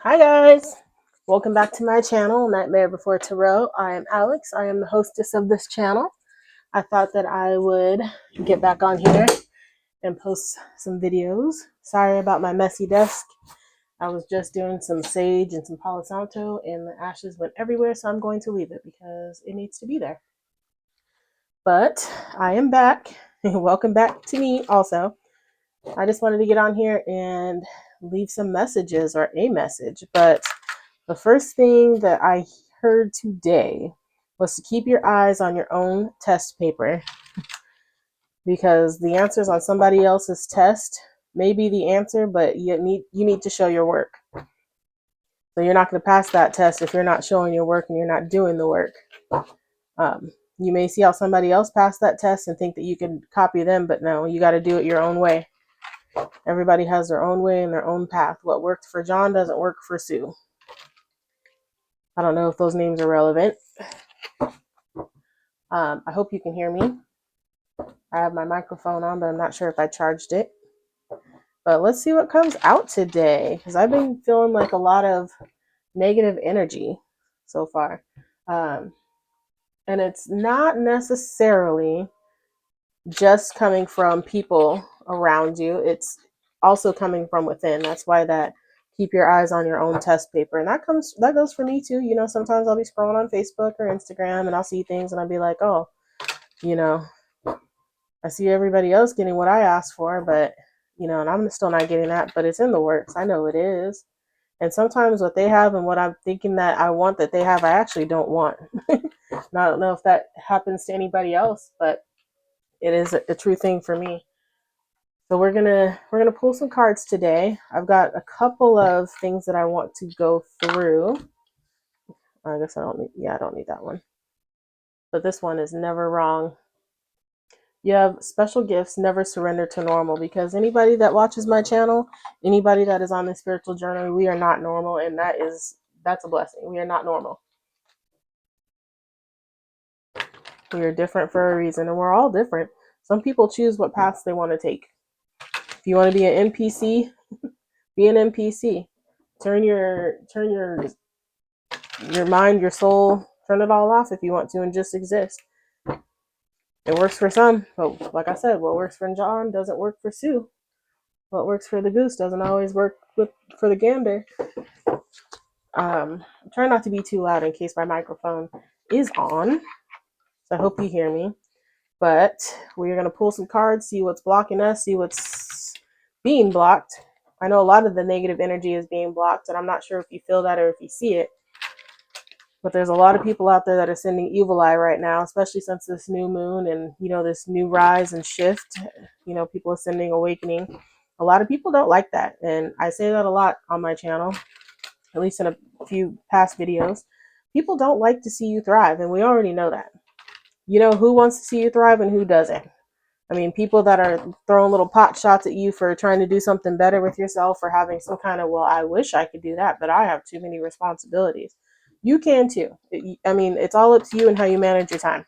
Hi guys, welcome back to my channel, Nightmare Before Tarot. I am Alex. I am the hostess of this channel. I thought that I would get back on here and post some videos. Sorry about my messy desk. I was just doing some sage and some Palo Santo and the ashes went everywhere, so I'm going to leave it because it needs to be there. But I am back. Welcome back to me also. I just wanted to get on here and leave some messages or a message, but the first thing that I heard today was to keep your eyes on your own test paper because the answers on somebody else's test may be the answer, but you need to show your work. So you're not going to pass that test if you're not showing your work and you're not doing the work. You may see how somebody else passed that test and think that you can copy them, but no, you got to do it your own way. Everybody has their own way and their own path. What worked for John doesn't work for Sue. I don't know if those names are relevant. I hope you can hear me. I have my microphone on, but I'm not sure if I charged it. But let's see what comes out today, because I've been feeling like a lot of negative energy so far. And it's not necessarily just coming from people around you. It's also coming from within. That's why that keep your eyes on your own test paper. And that goes for me too. Sometimes I'll be scrolling on Facebook or Instagram and I'll see things and I'll be like, oh, you know, I see everybody else getting what I asked for, but and I'm still not getting that, but it's in the works. I know it is. And sometimes what they have and what I'm thinking that I want that they have, I actually don't want. And I don't know if that happens to anybody else, but it is a true thing for me. So we're gonna pull some cards today. I've got a couple of things that I want to go through. I guess I don't need that one. But this one is never wrong. You have special gifts, never surrender to normal, because anybody that watches my channel, anybody that is on the spiritual journey, we are not normal, and that's a blessing. We are not normal. We are different for a reason, and we're all different. Some people choose what paths they want to take. If you want to be an NPC, be an NPC. Turn your mind, your soul, turn it all off if you want to, and just exist. It works for some, but like I said, what works for John doesn't work for Sue. What works for the goose doesn't always work for the gander. I'm trying not to be too loud in case my microphone is on. So I hope you hear me. But we're going to pull some cards, see what's blocking us, see what's being blocked. I know a lot of the negative energy is being blocked, and I'm not sure if you feel that or if you see it. But there's a lot of people out there that are sending evil eye right now, especially since this new moon and, this new rise and shift. People are sending awakening. A lot of people don't like that. And I say that a lot on my channel, at least in a few past videos. People don't like to see you thrive, and we already know that. You know who wants to see you thrive and who doesn't. I mean, people that are throwing little pot shots at you for trying to do something better with yourself or having some kind of, well, I wish I could do that, but I have too many responsibilities. You can too. I mean, it's all up to you and how you manage your time.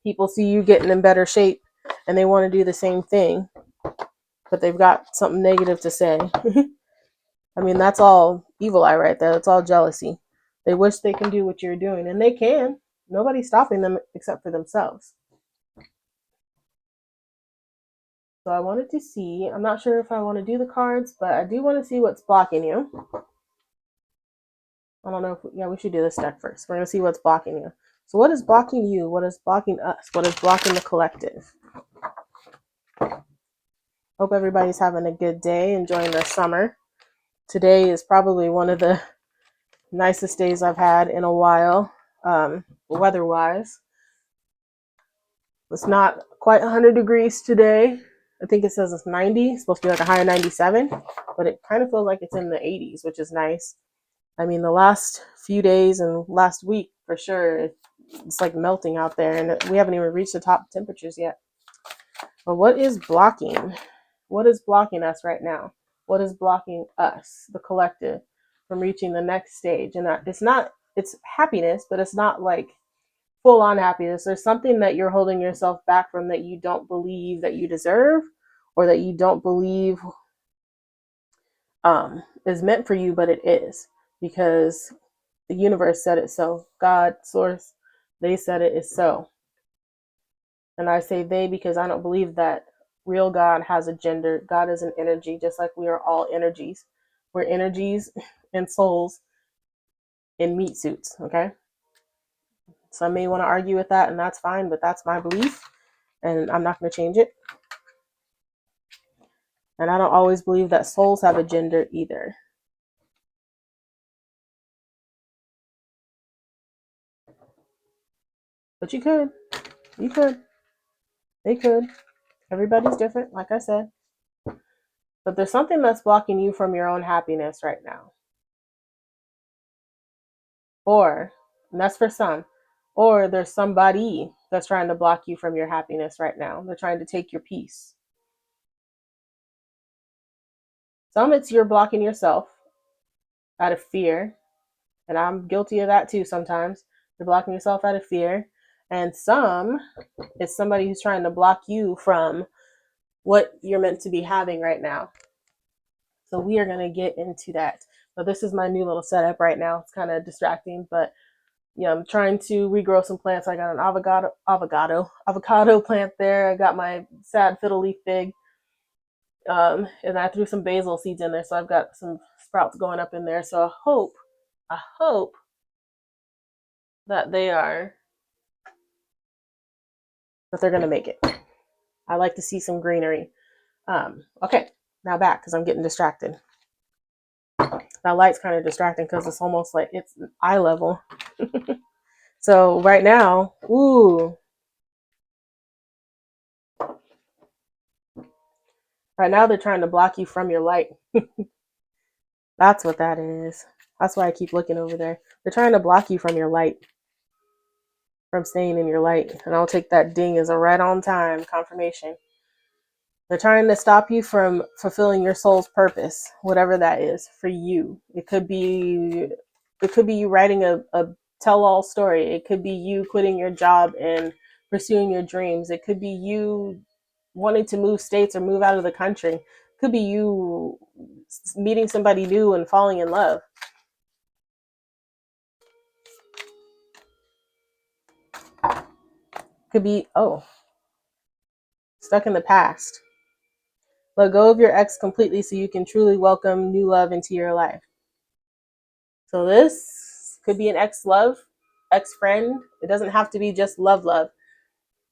People see you getting in better shape and they want to do the same thing, but they've got something negative to say. I mean, that's all evil eye right there. That's all jealousy. They wish they can do what you're doing, and they can. Nobody's stopping them except for themselves. So I wanted to see, I'm not sure if I want to do the cards, but I do want to see what's blocking you. I don't know if, we should do this deck first. We're going to see what's blocking you. So what is blocking you? What is blocking us? What is blocking the collective? Hope everybody's having a good day, enjoying their summer. Today is probably one of the nicest days I've had in a while, weather-wise. It's not quite 100 degrees today. I think it says it's 90. It's supposed to be like a high of 97, but it kind of feels like it's in the 80s, which is nice. I mean, the last few days and last week, for sure, it's like melting out there, and we haven't even reached the top temperatures yet. But what is blocking? What is blocking us right now? What is blocking us, the collective, from reaching the next stage? And it's happiness, but it's not like full on happiness. There's something that you're holding yourself back from that you don't believe that you deserve, or that you don't believe is meant for you, but it is because the universe said it so. God, source, they said it is so. And I say they because I don't believe that real God has a gender. God is an energy, just like we are all energies. We're energies and souls in meat suits, okay? Some may want to argue with that, and that's fine, but that's my belief, and I'm not going to change it. And I don't always believe that souls have a gender either. But you could. You could. They could. Everybody's different, like I said. But there's something that's blocking you from your own happiness right now. Or, and that's for some, or there's somebody that's trying to block you from your happiness right now. They're trying to take your peace. Some it's you're blocking yourself out of fear. And I'm guilty of that too sometimes. You're blocking yourself out of fear. And some it's somebody who's trying to block you from what you're meant to be having right now. So we are going to get into that. But this is my new little setup right now. It's kind of distracting, but yeah, I'm trying to regrow some plants. I got an avocado plant there. I got my sad fiddle leaf fig, and I threw some basil seeds in there, so I've got some sprouts going up in there. So I hope that they're gonna make it. I like to see some greenery. Okay, now back because I'm getting distracted. That light's kind of distracting because it's almost like it's eye level. So right now, right now they're trying to block you from your light. That's what that is. That's why I keep looking over there. They're trying to block you from your light, from staying in your light. And I'll take that ding as a right on time confirmation. They're trying to stop you from fulfilling your soul's purpose, whatever that is for you. It could be you writing a tell-all story. It could be you quitting your job and pursuing your dreams. It could be you wanting to move states or move out of the country. It could be you meeting somebody new and falling in love. Could be, stuck in the past. Let go of your ex completely so you can truly welcome new love into your life. So this could be an ex-love, ex-friend. It doesn't have to be just love,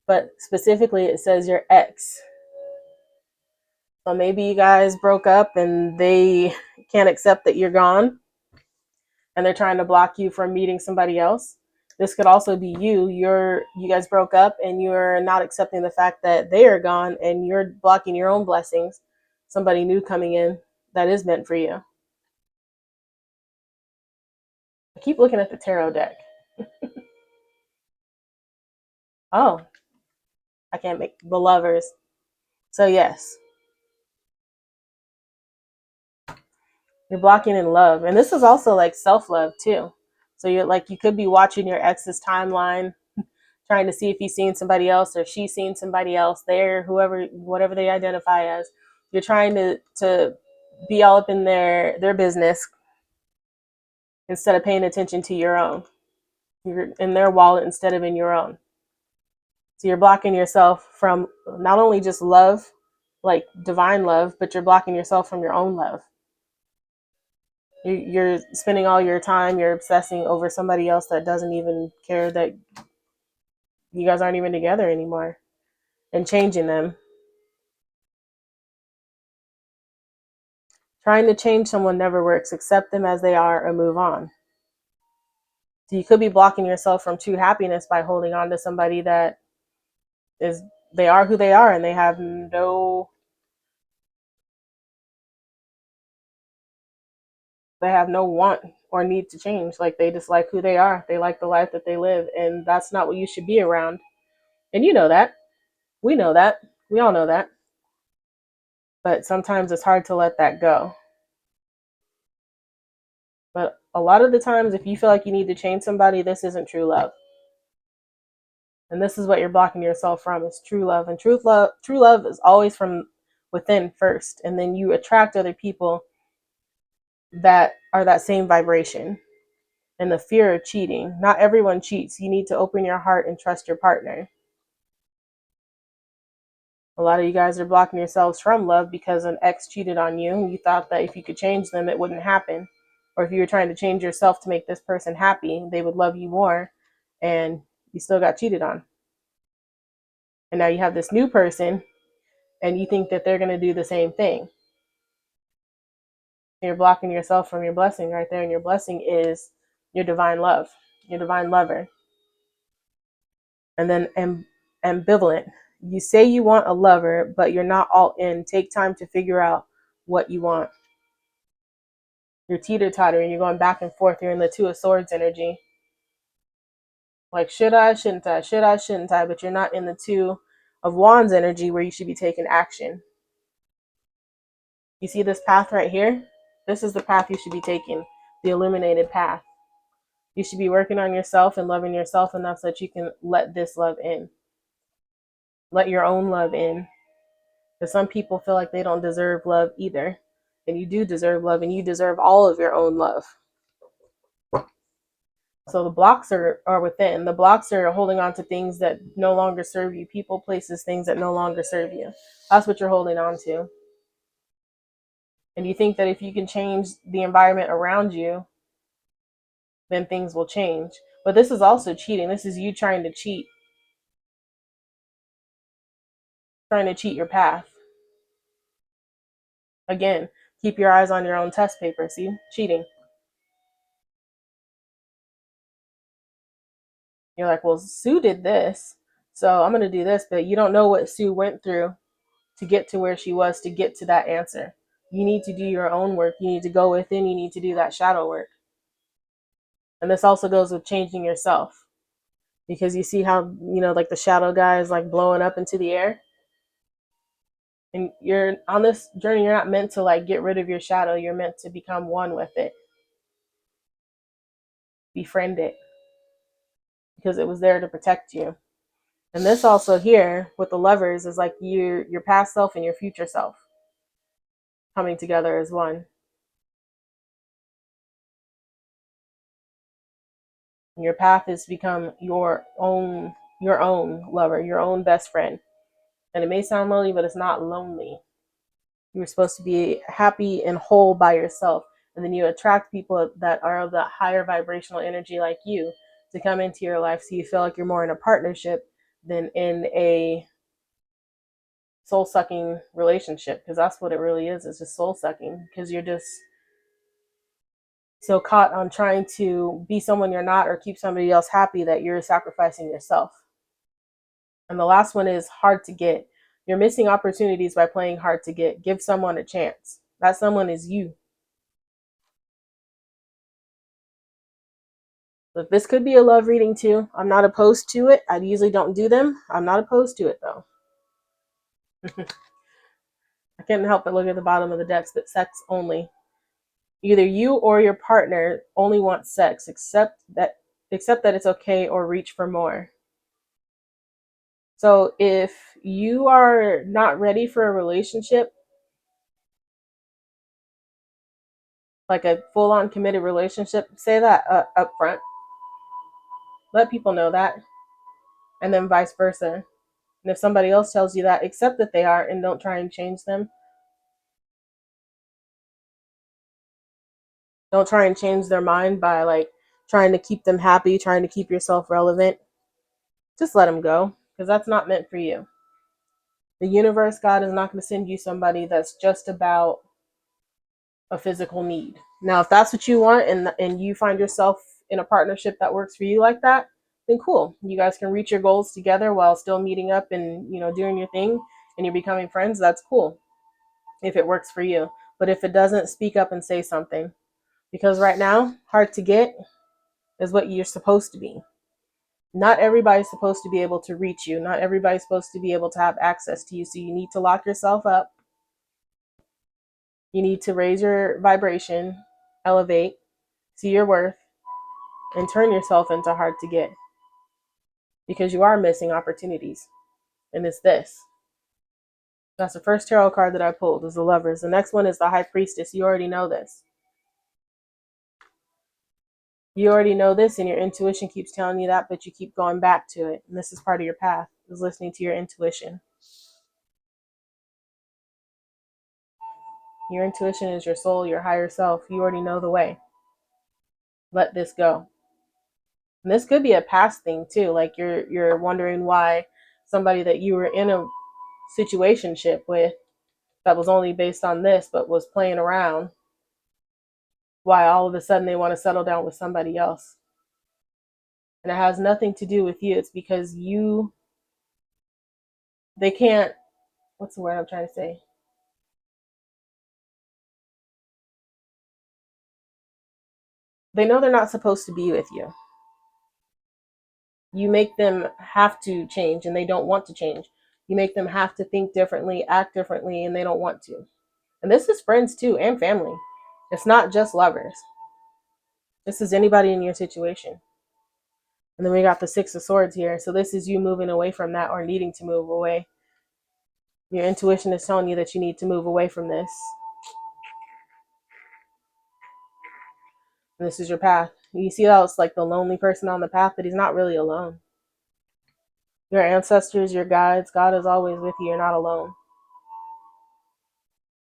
but specifically it says your ex. So maybe you guys broke up and they can't accept that you're gone and they're trying to block you from meeting somebody else. This could also be you guys broke up and you're not accepting the fact that they are gone and you're blocking your own blessings, somebody new coming in that is meant for you. I keep looking at the tarot deck. Oh, I can't make the lovers. So yes, you're blocking in love. And this is also like self-love too. So you could be watching your ex's timeline, trying to see if he's seen somebody else or she's seen somebody else there, whatever they identify as. You're trying to be all up in their business instead of paying attention to your own. You're in their wallet instead of in your own. So you're blocking yourself from not only just love, like divine love, but you're blocking yourself from your own love. You're spending all your time, you're obsessing over somebody else that doesn't even care that you guys aren't even together anymore and changing them. Trying to change someone never works. Accept them as they are or move on. So you could be blocking yourself from true happiness by holding on to somebody that they are who they are and they have no want or need to change. Like they just like who they are. They like the life that they live, and that's not what you should be around. And you know that. We know that. We all know that. But sometimes it's hard to let that go. But a lot of the times, if you feel like you need to change somebody, this isn't true love. And this is what you're blocking yourself from is true love. And true love is always from within first. And then you attract other people that are that same vibration, and the fear of cheating. Not everyone cheats. You need to open your heart and trust your partner. A lot of you guys are blocking yourselves from love because an ex cheated on you and you thought that if you could change them, it wouldn't happen. Or if you were trying to change yourself to make this person happy, they would love you more, and you still got cheated on. And now you have this new person and you think that they're going to do the same thing. You're blocking yourself from your blessing right there. And your blessing is your divine love, your divine lover. And then ambivalent. You say you want a lover, but you're not all in. Take time to figure out what you want. You're teeter-tottering. You're going back and forth. You're in the Two of Swords energy. Like, should I, shouldn't I? Should I, shouldn't I? But you're not in the Two of Wands energy where you should be taking action. You see this path right here? This is the path you should be taking, the illuminated path. You should be working on yourself and loving yourself enough so that you can let this love in. Let your own love in. Because some people feel like they don't deserve love either. And you do deserve love, and you deserve all of your own love. So the blocks are within. The blocks are holding on to things that no longer serve you. People, places, things that no longer serve you. That's what you're holding on to. And you think that if you can change the environment around you, then things will change. But this is also cheating. This is you trying to cheat. Trying to cheat your path. Again, keep your eyes on your own test paper. See? Cheating. You're like, well, Sue did this, so I'm going to do this. But you don't know what Sue went through to get to where she was, to get to that answer. You need to do your own work. You need to go within. You need to do that shadow work. And this also goes with changing yourself. Because you see how, like the shadow guy is like blowing up into the air. And you're on this journey, you're not meant to like get rid of your shadow. You're meant to become one with it. Befriend it. Because it was there to protect you. And this also here with the lovers is like your past self and your future self coming together as one. And your path is to become your own lover, your own best friend. And it may sound lonely, but it's not lonely. You're supposed to be happy and whole by yourself. And then you attract people that are of the higher vibrational energy like you to come into your life, so you feel like you're more in a partnership than in a soul-sucking relationship, because that's what it really is. It's just soul-sucking, because you're just so caught on trying to be someone you're not or keep somebody else happy that you're sacrificing yourself. And the last one is hard to get. You're missing opportunities by playing hard to get. Give someone a chance. That someone is you. Look, this could be a love reading too. I'm not opposed to it. I usually don't do them. I'm not opposed to it though. I can't help but look at the bottom of the decks, but sex only. Either you or your partner only wants sex, except that it's okay, or reach for more. So if you are not ready for a relationship, like a full-on committed relationship, say that up front. Let people know that. And then vice versa. And if somebody else tells you that, accept that they are and don't try and change them. Don't try and change their mind by like trying to keep them happy, trying to keep yourself relevant. Just let them go, because that's not meant for you. The universe, God, is not going to send you somebody that's just about a physical need. Now, if that's what you want, and you find yourself in a partnership that works for you like that, then cool. You guys can reach your goals together while still meeting up and doing your thing, and you're becoming friends. That's cool if it works for you. But if it doesn't, speak up and say something. Because right now, hard to get is what you're supposed to be. Not everybody's supposed to be able to reach you. Not everybody's supposed to be able to have access to you. So you need to lock yourself up. You need to raise your vibration, elevate, see your worth, and turn yourself into hard to get. Because you are missing opportunities. And it's this. That's the first tarot card that I pulled, is the Lovers. The next one is the High Priestess. You already know this. You already know this, and your intuition keeps telling you that, but you keep going back to it. And this is part of your path, is listening to your intuition. Your intuition is your soul, your higher self. You already know the way. Let this go. And this could be a past thing too. Like you're wondering why somebody that you were in a situationship with that was only based on this, but was playing around, why all of a sudden they want to settle down with somebody else. And it has nothing to do with you. It's because they can't, what's the word I'm trying to say? They know they're not supposed to be with you. You make them have to change and they don't want to change. You make them have to think differently, act differently, and they don't want to. And this is friends too, and family. It's not just lovers. This is anybody in your situation. And then we got the Six of Swords here. So this is you moving away from that or needing to move away. Your intuition is telling you that you need to move away from this. And this is your path. You see how it's like the lonely person on the path, but he's not really alone. Your ancestors, your guides, God is always with you. You're not alone.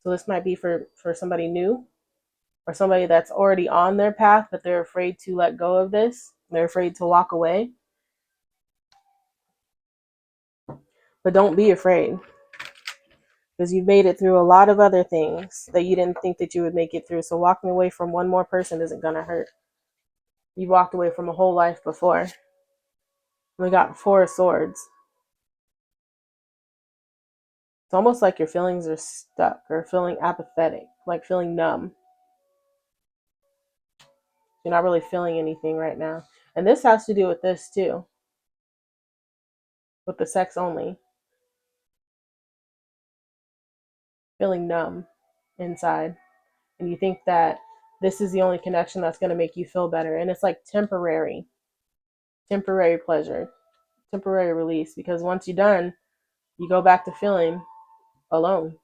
So this might be for somebody new or somebody that's already on their path, but they're afraid to let go of this. They're afraid to walk away. But don't be afraid, because you've made it through a lot of other things that you didn't think that you would make it through. So walking away from one more person isn't going to hurt. You've walked away from a whole life before. We got Four of Swords. It's almost like your feelings are stuck or feeling apathetic, like feeling numb. You're not really feeling anything right now. And this has to do with this too, with the sex only. Feeling numb inside. And you think that this is the only connection that's going to make you feel better. And it's like temporary pleasure, temporary release. Because once you're done, you go back to feeling alone.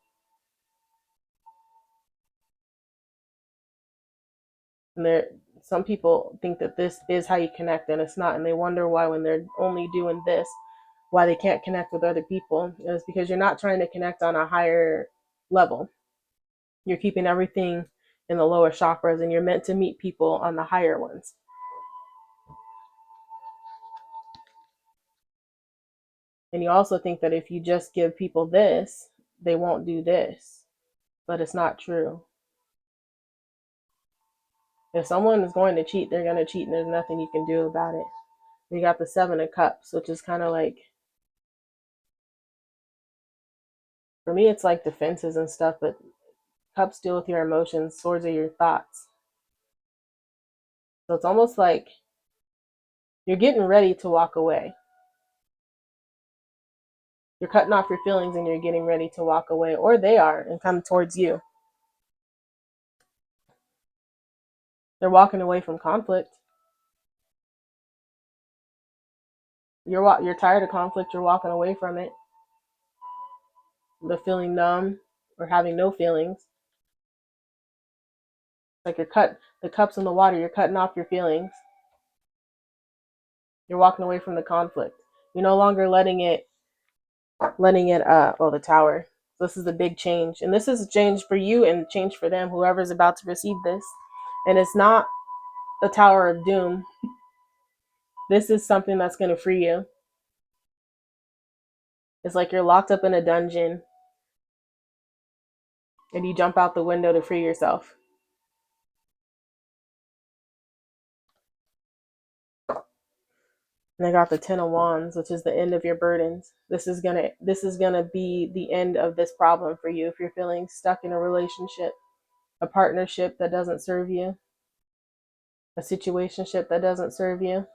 And some people think that this is how you connect, and it's not. And they wonder why, when they're only doing this, why they can't connect with other people. And it's because you're not trying to connect on a higher level. You're keeping everything in the lower chakras, and you're meant to meet people on the higher ones. And you also think that if you just give people this, they won't do this. But it's not true. If someone is going to cheat, they're going to cheat, and there's nothing you can do about it. You got the Seven of Cups, which is kind of like, for me, it's like defenses and stuff, but cups deal with your emotions, swords are your thoughts. So it's almost like you're getting ready to walk away. You're cutting off your feelings and you're getting ready to walk away, or they are, and come towards you. They're walking away from conflict. You're tired of conflict. You're walking away from it. The feeling numb or having no feelings. Like the cups in the water. You're cutting off your feelings. You're walking away from the conflict. You're no longer letting it. The Tower. This is the big change, and this is a change for you and change for them. Whoever's about to receive this, and it's not the Tower of Doom. This is something that's going to free you. It's like you're locked up in a dungeon and you jump out the window to free yourself. And I got the Ten of Wands, which is the end of your burdens. This is gonna be the end of this problem for you if you're feeling stuck in a relationship, a partnership that doesn't serve you, a situationship that doesn't serve you,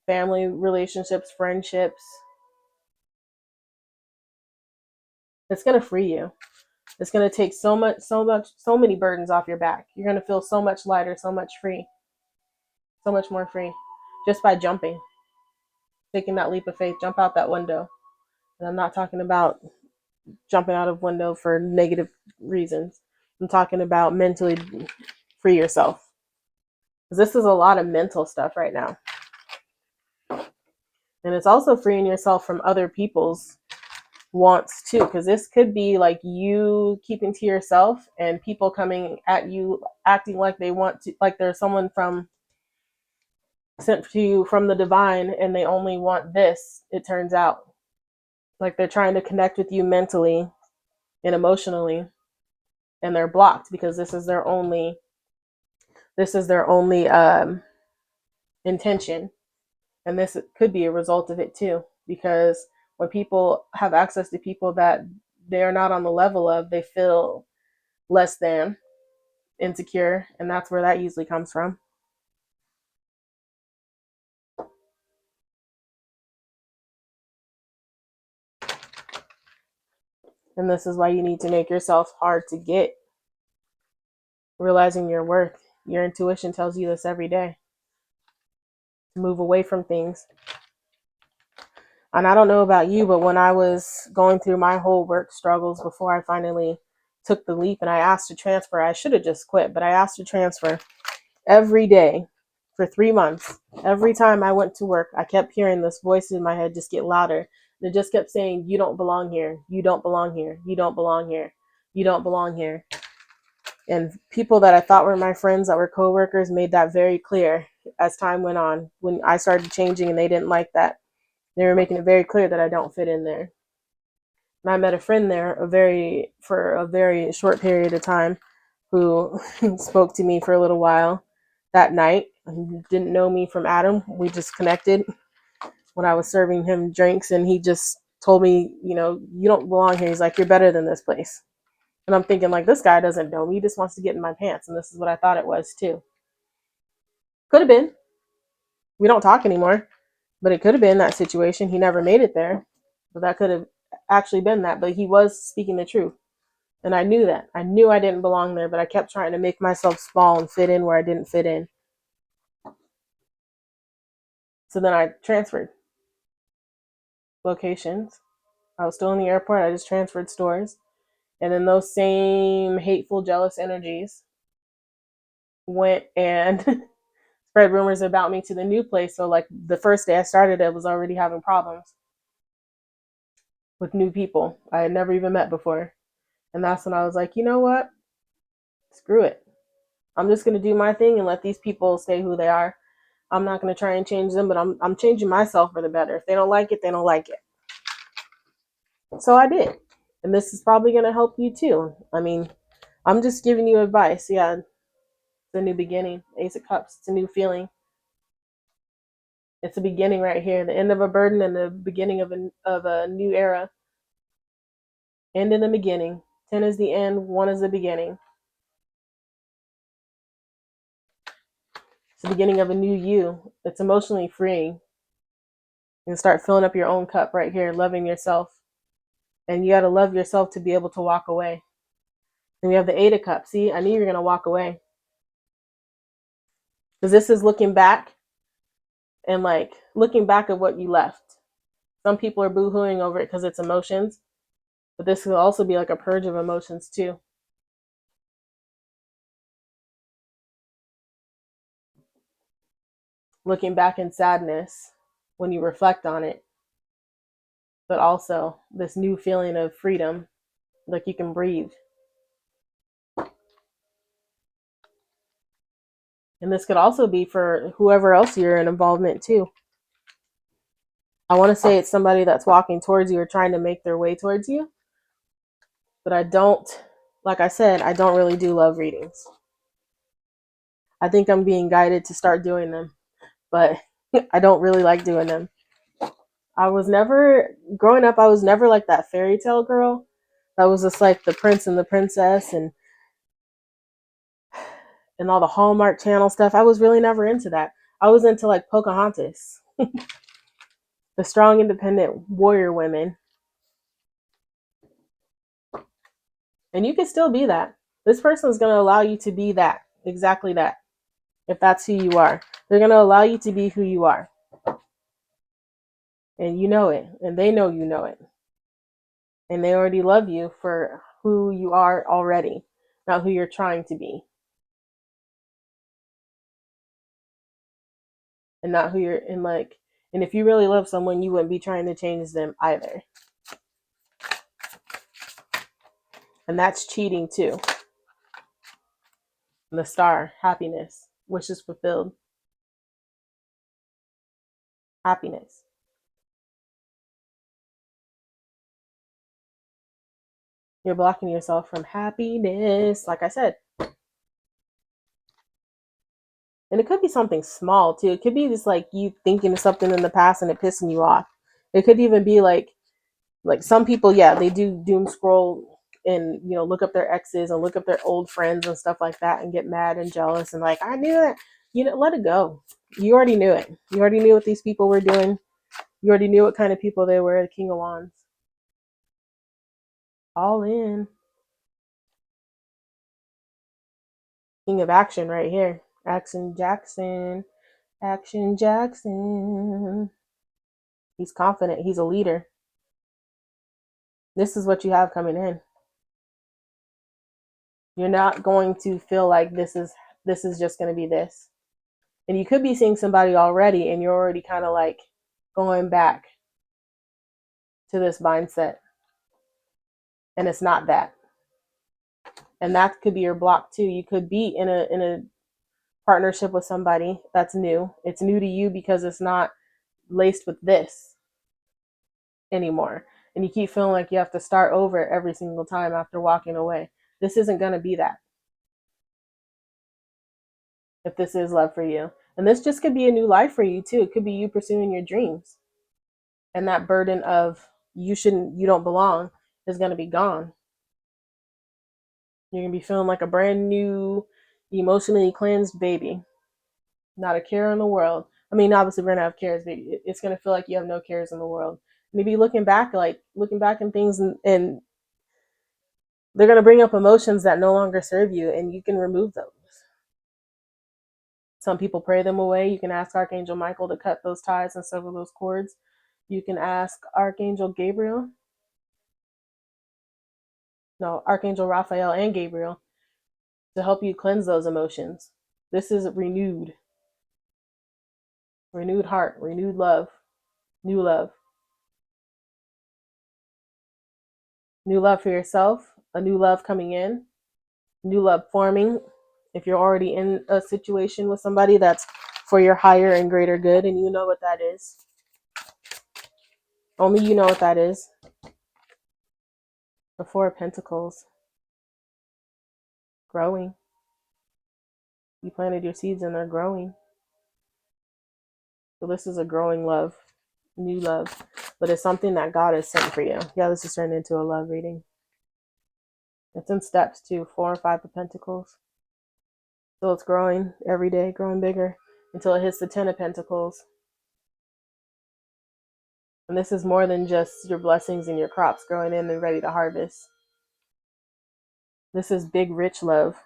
family relationships, friendships. It's gonna free you. It's gonna take so many burdens off your back. You're gonna feel so much lighter, so much free, so much more free, just by jumping, taking that leap of faith, jump out that window. And I'm not talking about jumping out of window for negative reasons. I'm talking about mentally free yourself. Because this is a lot of mental stuff right now. And it's also freeing yourself from other people's wants too, because this could be like you keeping to yourself and people coming at you acting like they want to, like there's someone from sent to you from the divine and they only want this. It turns out like they're trying to connect with you mentally and emotionally, and they're blocked because this is their only intention. And this could be a result of it too, because when people have access to people that they are not on the level of, they feel less than, insecure, and that's where that usually comes from. And this is why you need to make yourself hard to get, realizing your worth. Your intuition tells you this every day. To move away from things. And I don't know about you, but when I was going through my whole work struggles before I finally took the leap and I asked to transfer, I should have just quit, but I asked to transfer every day for 3 months. Every time I went to work, I kept hearing this voice in my head just get louder. And it just kept saying, you don't belong here. You don't belong here. You don't belong here. You don't belong here. And people that I thought were my friends that were coworkers made that very clear as time went on. When I started changing and they didn't like that, they were making it very clear that I don't fit in there. And I met a friend there for a very short period of time who spoke to me for a little while that night. He didn't know me from Adam. We just connected when I was serving him drinks, and he just told me, you don't belong here. He's like, you're better than this place. And I'm thinking, like, this guy doesn't know me. He just wants to get in my pants. And this is what I thought it was, too. Could have been. We don't talk anymore. But it could have been that situation. He never made it there. But that could have actually been that. But he was speaking the truth. And I knew that. I knew I didn't belong there, but I kept trying to make myself small and fit in where I didn't fit in. So then I transferred locations. I was still in the airport. I just transferred stores. And then those same hateful, jealous energies went and spread rumors about me to the new place. So, like, the first day I started, I was already having problems with new people I had never even met before. And that's when I was like, you know what? Screw it. I'm just going to do my thing and let these people stay who they are. I'm not going to try and change them, but I'm changing myself for the better. If they don't like it, they don't like it. So I did. And this is probably going to help you too. I mean, I'm just giving you advice. Yeah, it's a new beginning. Ace of Cups, it's a new feeling. It's a beginning right here, the end of a burden and the beginning of a new era. End in the beginning. 10 is the end, 1 is the beginning. It's the beginning of a new you. It's emotionally freeing. You can start filling up your own cup right here, loving yourself. And you got to love yourself to be able to walk away. And we have the 8 of Cups. See, I knew you were going to walk away. Because this is looking back and like looking back at what you left. Some people are boo-hooing over it because it's emotions. But this could also be like a purge of emotions too. Looking back in sadness when you reflect on it. But also this new feeling of freedom, like you can breathe. And this could also be for whoever else you're in involvement too. I want to say it's somebody that's walking towards you or trying to make their way towards you. But I don't, like I said, I don't really do love readings. I think I'm being guided to start doing them, but I don't really like doing them. Growing up, I was never like that fairy tale girl. That was just like the prince and the princess and all the Hallmark Channel stuff. I was really never into that. I was into like Pocahontas, the strong, independent warrior women. And you can still be that. This person is going to allow you to be that, exactly that, if that's who you are. They're going to allow you to be who you are. And you know it. And they know you know it. And they already love you for who you are already, not who you're trying to be. and not who you're in. Like, and if you really love someone, you wouldn't be trying to change them either. And that's cheating too. And the star, happiness, wishes fulfilled, happiness. You're blocking yourself from happiness, like I said. And it could be something small too. It could be just like you thinking of something in the past and it pissing you off. It could even be like some people, yeah, they do doom scroll and look up their exes and look up their old friends and stuff like that and get mad and jealous and like, I knew it. Let it go. You already knew it. You already knew what these people were doing. You already knew what kind of people they were. The King of Wands. All in. King of Action right here. Action Jackson. Action Jackson. He's confident. He's a leader. This is what you have coming in. You're not going to feel like this is just going to be this. And you could be seeing somebody already and you're already kind of like going back to this mindset. And it's not that. And that could be your block too. You could be in a partnership with somebody that's new. It's new to you because it's not laced with this anymore. And you keep feeling like you have to start over every single time after walking away. This isn't going to be that. If this is love for you. And this just could be a new life for you too. It could be you pursuing your dreams. And that burden of you don't belong is going to be gone. You're going to be feeling like a brand new, emotionally cleansed baby. Not a care in the world. I mean, obviously we're going to have cares, but it's going to feel like you have no cares in the world. Maybe looking back in things and they're going to bring up emotions that no longer serve you and you can remove those. Some people pray them away. You can ask Archangel Michael to cut those ties and sever those cords. You can ask Archangel Raphael and Gabriel to help you cleanse those emotions. This is renewed heart, renewed love, new love. New love for yourself, a new love coming in, new love forming. If you're already in a situation with somebody that's for your higher and greater good and you know what that is. Only you know what that is. The Four of Pentacles. Growing. You planted your seeds and they're growing. So this is a growing love, new love, but it's something that God has sent for you. Yeah, this is turned into a love reading. It's in steps too, 4 and 5 of Pentacles. So it's growing every day, growing bigger until it hits the 10 of Pentacles. And this is more than just your blessings and your crops growing in and ready to harvest. This is big, rich love.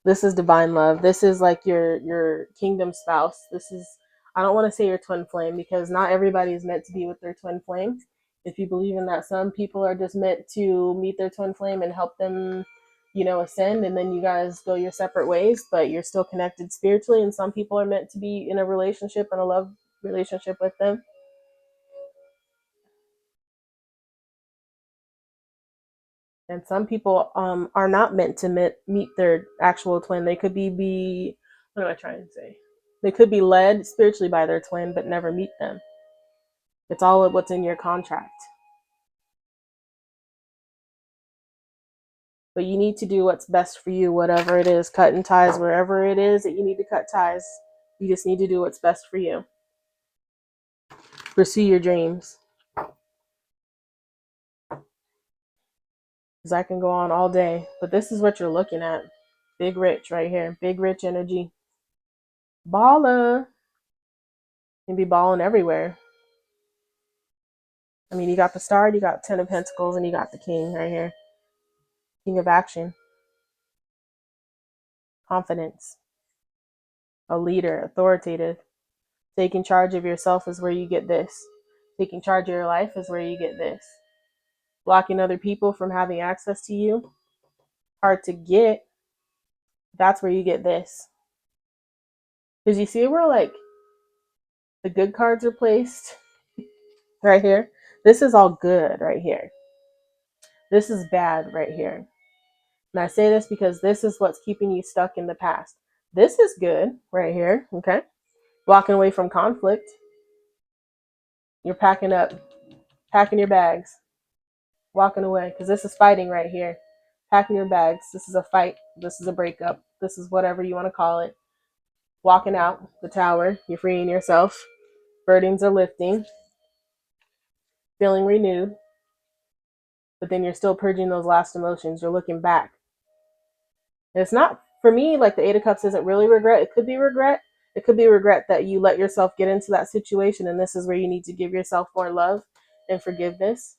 This is divine love. This is like your kingdom spouse. This is, I don't want to say your twin flame because not everybody is meant to be with their twin flame. If you believe in that, some people are just meant to meet their twin flame and help them, ascend, and then you guys go your separate ways, but you're still connected spiritually. And some people are meant to be in a relationship and a love relationship with them. And some people are not meant to meet their actual twin. They could be what am I trying to say? They could be led spiritually by their twin, but never meet them. It's all what's in your contract. But you need to do what's best for you, whatever it is, cutting ties, wherever it is that you need to cut ties. You just need to do what's best for you. Pursue your dreams. Because I can go on all day, but this is what you're looking at. Big rich right here. Big rich energy. Baller. You can be balling everywhere. I mean, you got the star, you got 10 of Pentacles, and you got the king right here. King of Action. Confidence. A leader, authoritative. Taking charge of yourself is where you get this. Taking charge of your life is where you get this. Blocking other people from having access to you. Hard to get. That's where you get this. Because you see where like the good cards are placed right here? This is all good right here. This is bad right here. And I say this because this is what's keeping you stuck in the past. This is good right here, okay? Walking away from conflict. You're packing up, packing your bags, walking away, because this is fighting right here. Packing your bags. This is a fight. This is a breakup. This is whatever you want to call it. Walking out the tower. You're freeing yourself. Burdens are lifting. Feeling renewed. But then you're still purging those last emotions. You're looking back. And it's not, for me, like the Eight of Cups isn't really regret. It could be regret. It could be regret that you let yourself get into that situation, and this is where you need to give yourself more love and forgiveness,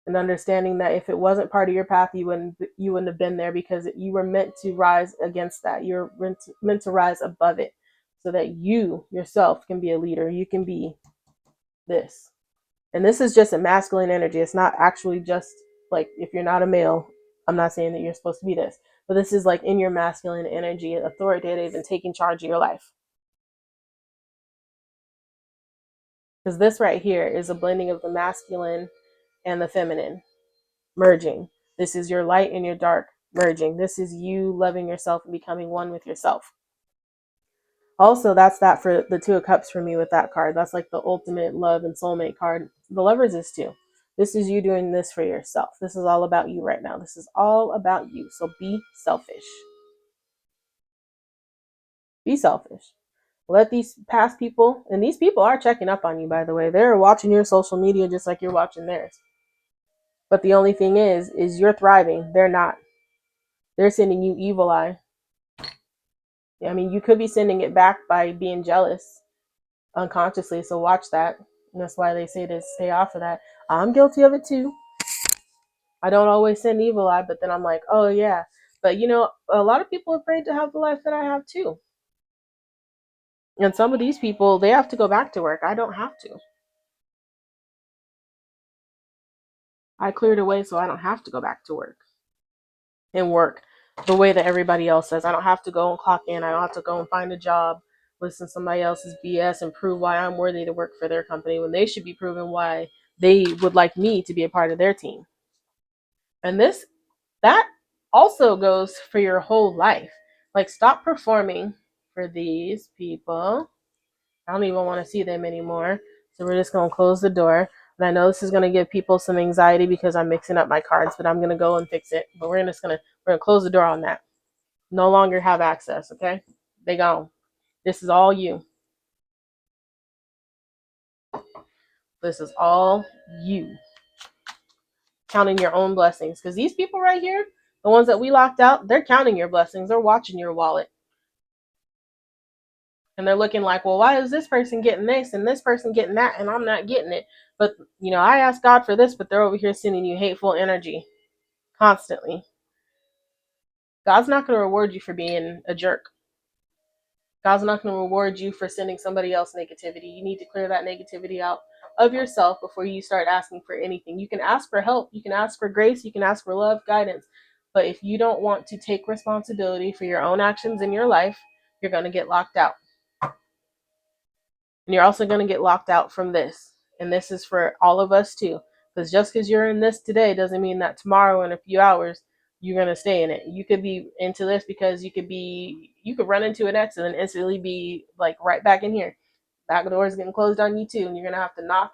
and understanding that if it wasn't part of your path, you wouldn't have been there, because you were meant to rise against that. You're meant to rise above it, so that you yourself can be a leader. You can be this. And this is just a masculine energy. It's not actually just like, if you're not a male, I'm not saying that you're supposed to be this, but this is like in your masculine energy, authoritative and taking charge of your life. Because this right here is a blending of the masculine and the feminine merging. This is your light and your dark merging. This is you loving yourself and becoming one with yourself. Also, that's that for the Two of Cups for me with that card. That's like the ultimate love and soulmate card. The Lovers is too. This is you doing this for yourself. This is all about you right now. This is all about you. So be selfish. Be selfish. Let these past people, and these people are checking up on you, by the way. They're watching your social media just like you're watching theirs. But the only thing is you're thriving. They're not. They're sending you evil eye. I mean, you could be sending it back by being jealous unconsciously. So watch that. And that's why they say to stay off of that. I'm guilty of it too. I don't always send evil eye, but then I'm like, oh yeah. But you know, a lot of people are afraid to have the life that I have too. And some of these people, they have to go back to work. I don't have to. I cleared away so I don't have to go back to work and work the way that everybody else says. I don't have to go and clock in. I don't have to go and find a job, listen to somebody else's BS and prove why I'm worthy to work for their company, when they should be proving why they would like me to be a part of their team. And that also goes for your whole life. Like, stop performing for these people. I don't even want to see them anymore. So we're just going to close the door. And I know this is going to give people some anxiety because I'm mixing up my cards, but I'm going to go and fix it. But we're going to close the door on that. No longer have access, okay? They gone. This is all you. This is all you. Counting your own blessings. Because these people right here, the ones that we locked out, they're counting your blessings. They're watching your wallet. And they're looking like, well, why is this person getting this and this person getting that and I'm not getting it? But, you know, I asked God for this, but they're over here sending you hateful energy constantly. God's not going to reward you for being a jerk. God's not going to reward you for sending somebody else negativity. You need to clear that negativity out of yourself before you start asking for anything. You can ask for help. You can ask for grace. You can ask for love, guidance. But if you don't want to take responsibility for your own actions in your life, you're going to get locked out. And you're also going to get locked out from this. And this is for all of us too. Because just because you're in this today doesn't mean that tomorrow in a few hours you're going to stay in it. You could be into this because you could run into an exit and instantly be like right back in here. Back door is getting closed on you too. And you're going to have to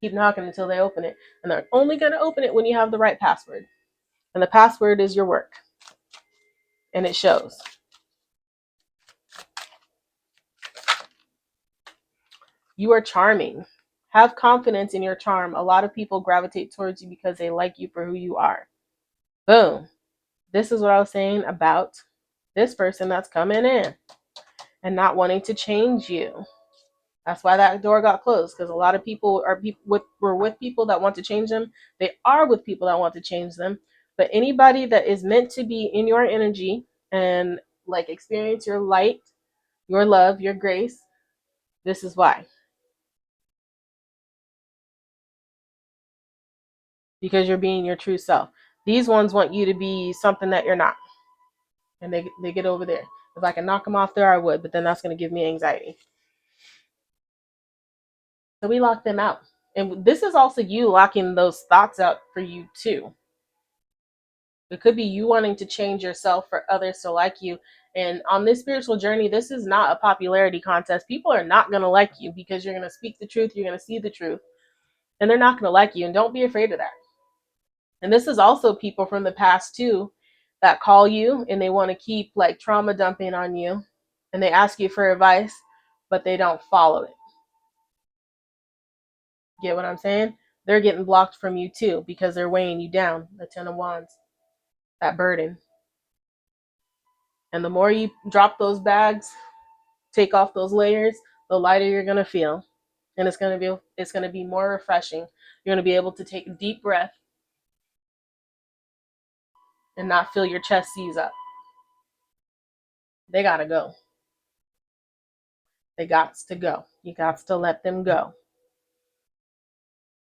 keep knocking until they open it. And they're only going to open it when you have the right password. And the password is your work. And it shows. You are charming. Have confidence in your charm. A lot of people gravitate towards you because they like you for who you are. Boom. This is what I was saying about this person that's coming in and not wanting to change you. That's why that door got closed, because a lot of people were with people that want to change them. They are with people that want to change them. But anybody that is meant to be in your energy and like experience your light, your love, your grace, this is why. Because you're being your true self. These ones want you to be something that you're not. And they get over there. If I can knock them off there, I would, but then that's going to give me anxiety. So we lock them out. And this is also you locking those thoughts out for you too. It could be you wanting to change yourself for others to like you. And on this spiritual journey, this is not a popularity contest. People are not going to like you because you're going to speak the truth. You're going to see the truth. And they're not going to like you. And don't be afraid of that. And this is also people from the past too that call you and they want to keep like trauma dumping on you. And they ask you for advice, but they don't follow it. Get what I'm saying? They're getting blocked from you too because they're weighing you down. The Ten of Wands, that burden. And the more you drop those bags, take off those layers, the lighter you're gonna feel, and it's gonna be more refreshing. You're gonna be able to take a deep breath and not feel your chest seize up. They gotta go. They got to go. You got to let them go.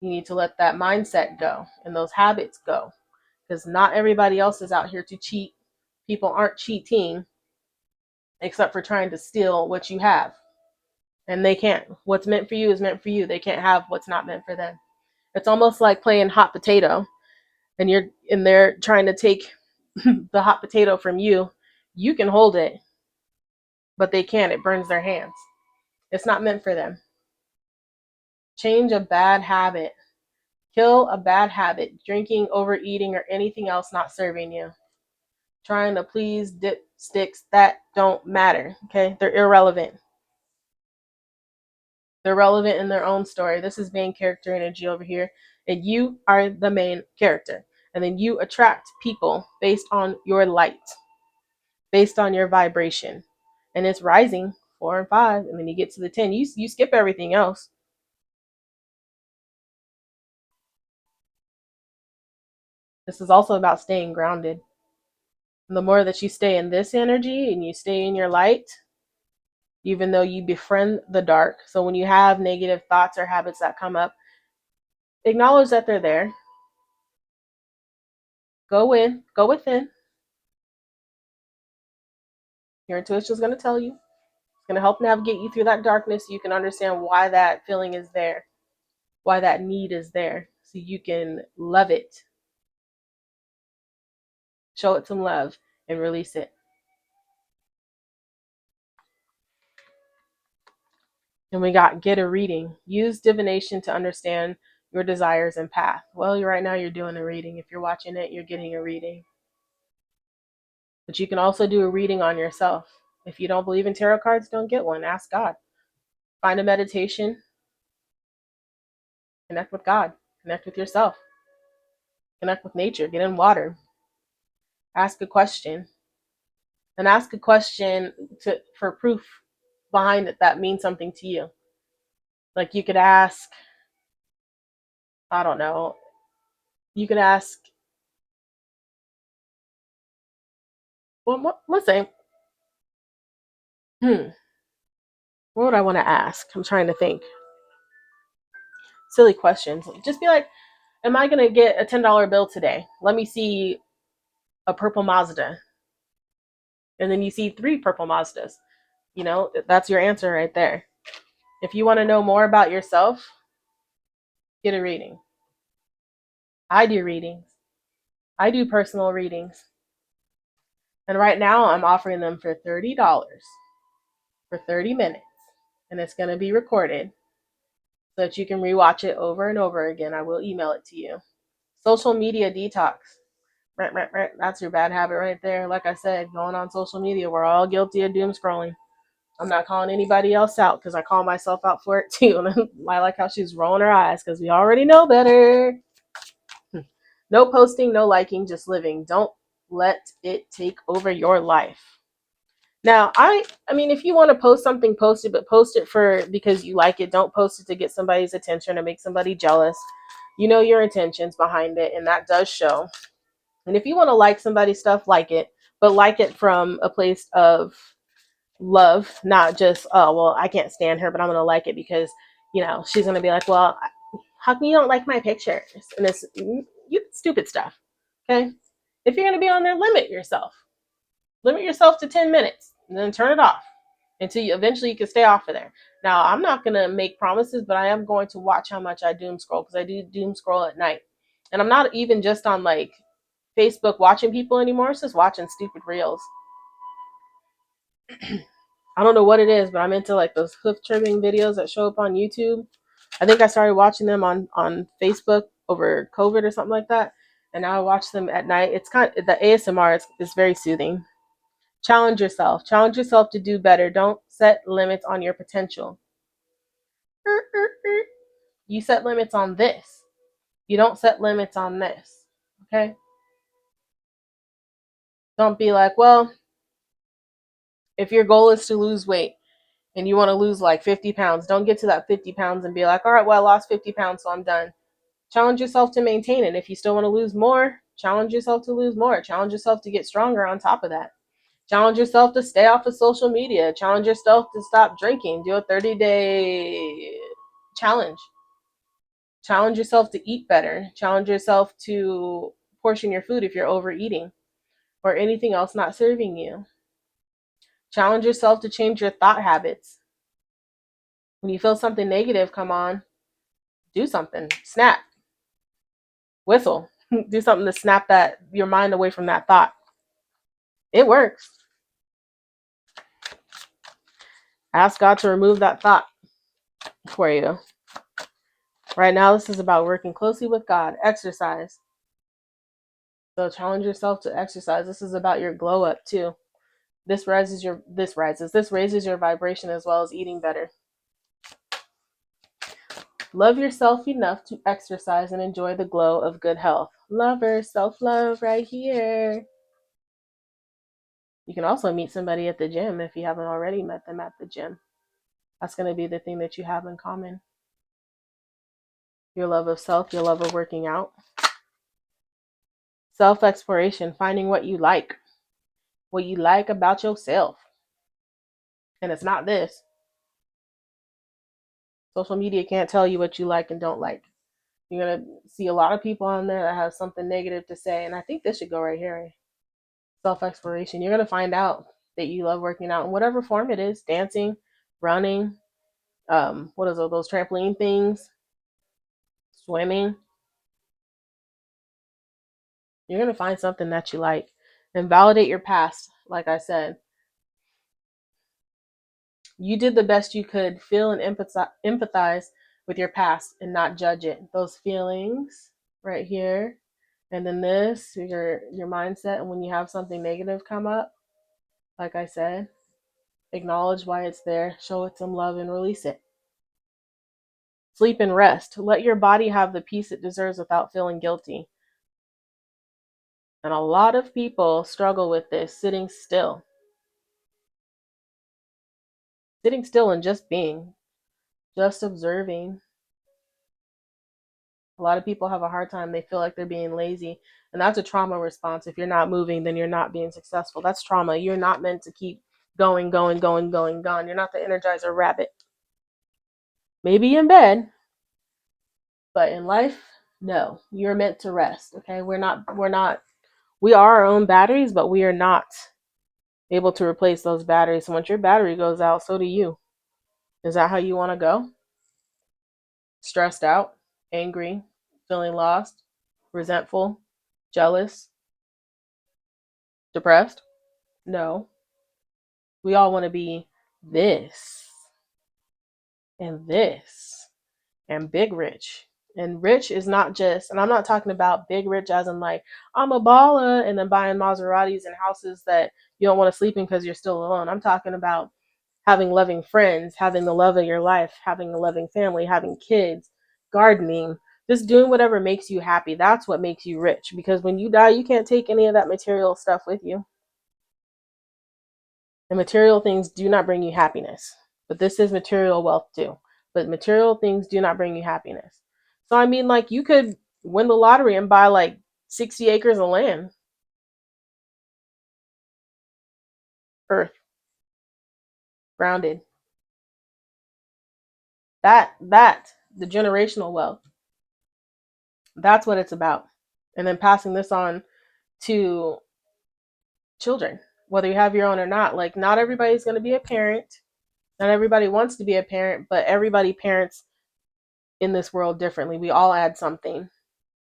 You need to let that mindset go and those habits go, because not everybody else is out here to cheat. People aren't cheating except for trying to steal what you have. And they can't. What's meant for you is meant for you. They can't have what's not meant for them. It's almost like playing hot potato and you're in there trying to take the hot potato from you. You can hold it, but they can't. It burns their hands. It's not meant for them. Change a bad habit. Kill a bad habit. Drinking, overeating, or anything else not serving you. Trying to please dipsticks that don't matter. Okay? They're irrelevant. They're relevant in their own story. This is main character energy over here. And you are the main character. And then you attract people based on your light, based on your vibration. And it's rising 4 and 5. And then you get to the 10. You skip everything else. This is also about staying grounded. And the more that you stay in this energy and you stay in your light, even though you befriend the dark. So when you have negative thoughts or habits that come up, acknowledge that they're there. Go within. Your intuition is going to tell you. It's going to help navigate you through that darkness so you can understand why that feeling is there, why that need is there, so you can love it. Show it some love and release it. And we got get a reading. Use divination to understand your desires and path. Well, right now you're doing a reading. If you're watching it, you're getting a reading. But you can also do a reading on yourself. If you don't believe in tarot cards, don't get one. Ask God. Find a meditation. Connect with God. Connect with yourself. Connect with nature. Get in water. Ask a question. And ask a question for proof behind it that means something to you. Like you could ask, I don't know, you could ask, well, let's say, what would I want to ask? I'm trying to think. Silly questions. Just be like, am I going to get a $10 bill today? Let me see a purple Mazda. And then you see 3 purple Mazdas. You know, that's your answer right there. If you want to know more about yourself, get a reading. I do readings. I do personal readings. And right now I'm offering them for $30 for 30 minutes. And it's going to be recorded so that you can rewatch it over and over again. I will email it to you. Social media detox. That's your bad habit right there. Like I said, going on social media, we're all guilty of doom scrolling. I'm not calling anybody else out because I call myself out for it too. And I like how she's rolling her eyes because we already know better. No posting, no liking, just living. Don't let it take over your life. Now, I mean, if you want to post something, post it, but post it because you like it. Don't post it to get somebody's attention or make somebody jealous. You know your intentions behind it, and that does show. And if you want to like somebody's stuff, like it, but like it from a place of love, not just, oh, well, I can't stand her, but I'm going to like it because, you know, she's going to be like, well, how come you don't like my pictures? And it's stupid stuff. Okay. If you're going to be on there, limit yourself. Limit yourself to 10 minutes and then turn it off until you eventually you can stay off of there. Now, I'm not going to make promises, but I am going to watch how much I doom scroll, because I do doom scroll at night. And I'm not even just on like Facebook watching people anymore. It's just watching stupid reels. I don't know what it is, but I'm into like those hoof trimming videos that show up on YouTube. I think I started watching them on Facebook over COVID or something like that. And now I watch them at night. It's kind of, the ASMR is very soothing. Challenge yourself. Challenge yourself to do better. Don't set limits on your potential. You set limits on this. You don't set limits on this. Okay? Don't be like, well, if your goal is to lose weight and you want to lose like 50 pounds, don't get to that 50 pounds and be like, all right, well, I lost 50 pounds, so I'm done. Challenge yourself to maintain it. If you still want to lose more, challenge yourself to lose more. Challenge yourself to get stronger on top of that. Challenge yourself to stay off of social media. Challenge yourself to stop drinking. Do a 30-day challenge. Challenge yourself to eat better. Challenge yourself to portion your food if you're overeating or anything else not serving you. Challenge yourself to change your thought habits. When you feel something negative come on, do something. Snap. Whistle. Do something to snap that your mind away from that thought. It works. Ask God to remove that thought for you. Right now, this is about working closely with God. Exercise. So challenge yourself to exercise. This is about your glow up too. This raises your vibration as well as eating better. Love yourself enough to exercise and enjoy the glow of good health. Lover, self-love right here. You can also meet somebody at the gym if you haven't already met them at the gym. That's going to be the thing that you have in common. Your love of self, your love of working out. Self-exploration, finding what you like about yourself. And it's not this. Social media can't tell you what you like and don't like. You're going to see a lot of people on there that have something negative to say. And I think this should go right here. Self-exploration. You're going to find out that you love working out in whatever form it is. Dancing, running, what is those trampoline things? Swimming. You're going to find something that you like. And validate your past, like I said. You did the best you could. Feel and empathize with your past and not judge it. Those feelings right here. And then this, your mindset. And when you have something negative come up, like I said, acknowledge why it's there, show it some love, and release it. Sleep and rest. Let your body have the peace it deserves without feeling guilty. And a lot of people struggle with this, sitting still. Sitting still and just being, just observing. A lot of people have a hard time. They feel like they're being lazy. And that's a trauma response. If you're not moving, then you're not being successful. That's trauma. You're not meant to keep going. You're not the Energizer rabbit. Maybe in bed, but in life, no. You're meant to rest. Okay. We are our own batteries, but we are not able to replace those batteries. So once your battery goes out, so do you. Is that how you want to go? Stressed out, angry, feeling lost, resentful, jealous, depressed? No. We all want to be this and this and big rich. And rich is not just, and I'm not talking about big rich as in like, I'm a baller and then buying Maseratis and houses that you don't want to sleep in because you're still alone. I'm talking about having loving friends, having the love of your life, having a loving family, having kids, gardening, just doing whatever makes you happy. That's what makes you rich. Because when you die, you can't take any of that material stuff with you. And material things do not bring you happiness. But this is material wealth too. But material things do not bring you happiness. So I mean, like, you could win the lottery and buy like 60 acres of land. Earth. Grounded. The generational wealth. That's what it's about. And then passing this on to children. whether you have your own or not. Like, not everybody's going to be a parent. Not everybody wants to be a parent, but everybody parents in this world differently. We all add something.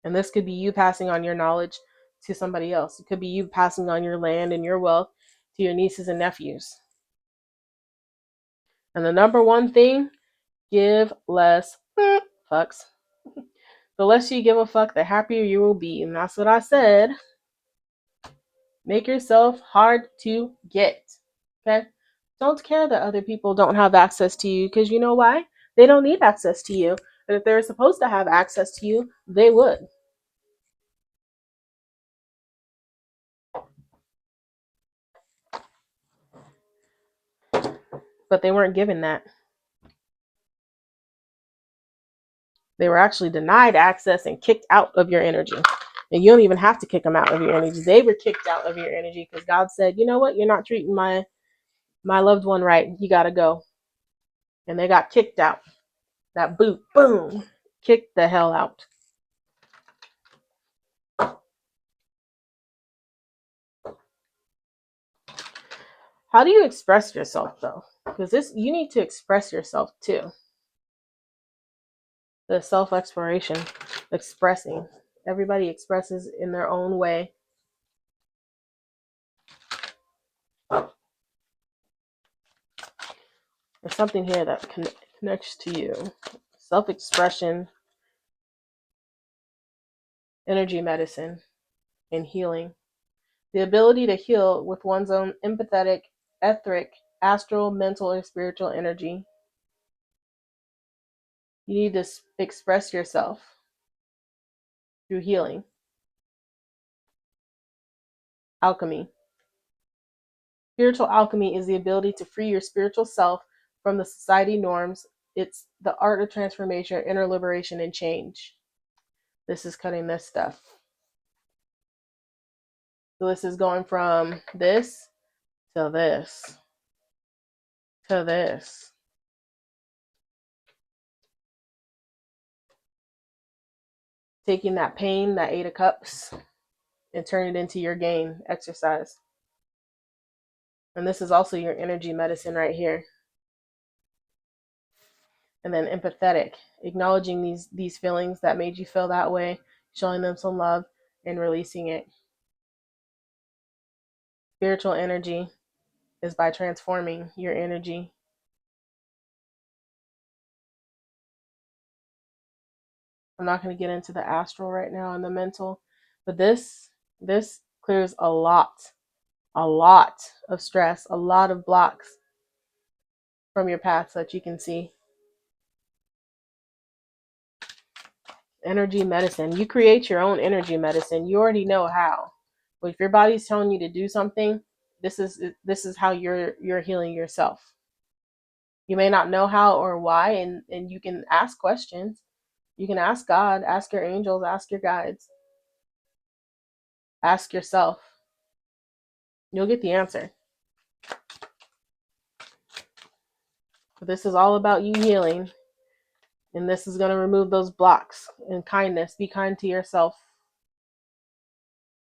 And this could be you passing on your knowledge to somebody else. It could be you passing on your land and your wealth to your nieces and nephews. And the number one thing, give less fucks. The less you give a fuck, the happier you will be. And that's what I said. Make yourself hard to get. Okay? Don't care that other people don't have access to you, because you know why? They don't need access to you. But if they're supposed to have access to you, they would. But they weren't given that. They were actually denied access and kicked out of your energy. And you don't even have to kick them out of your energy. They were kicked out of your energy because God said, you know what? You're not treating my loved one right. You got to go. And they got kicked out. That boot, boom, kicked the hell out. How do you express yourself, though? Because you need to express yourself too. The self-exploration, expressing. Everybody expresses in their own way. There's something here that connects to you. Self-expression, energy medicine, and healing. The ability to heal with one's own empathetic, etheric, astral, mental, or spiritual energy. You need to express yourself through healing. Alchemy. Spiritual alchemy is the ability to free your spiritual self from the society norms. It's the art of transformation, inner liberation, and change. This is cutting this stuff. So this is going from this to this to this. Taking that pain, that 8 of cups, and turn it into your gain, exercise. And this is also your energy medicine right here. And then empathetic, acknowledging these feelings that made you feel that way, showing them some love and releasing it. Spiritual energy is by transforming your energy. I'm not going to get into the astral right now and the mental, but this clears a lot of stress, a lot of blocks from your path so that you can see. Energy medicine. You create your own energy medicine. You already know how. But if your body's telling you to do something, this is how you're healing yourself. You may not know how or why, and you can ask questions. You can ask God, ask your angels, ask your guides, ask yourself. You'll get the answer. But this is all about you healing. And this is going to remove those blocks. And kindness. Be kind to yourself.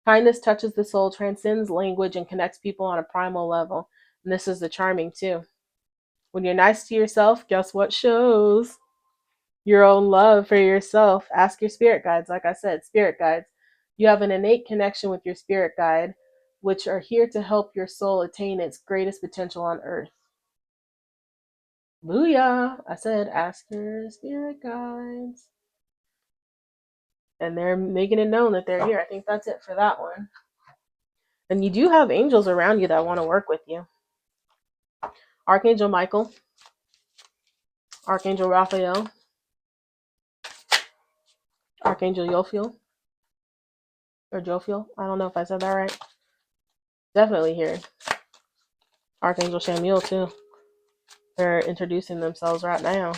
Kindness touches the soul, transcends language, and connects people on a primal level. And this is the charming too. When you're nice to yourself, guess what shows? Your own love for yourself. Ask your spirit guides. Like I said, spirit guides. You have an innate connection with your spirit guide, which are here to help your soul attain its greatest potential on earth. Booyah! I said, ask your spirit guides. And they're making it known that they're here. I think that's it for that one. And you do have angels around you that want to work with you. Archangel Michael, Archangel Raphael, Archangel Jophiel, or Jophiel. I don't know if I said that right. Definitely here. Archangel Shamiel too. They're introducing themselves right now.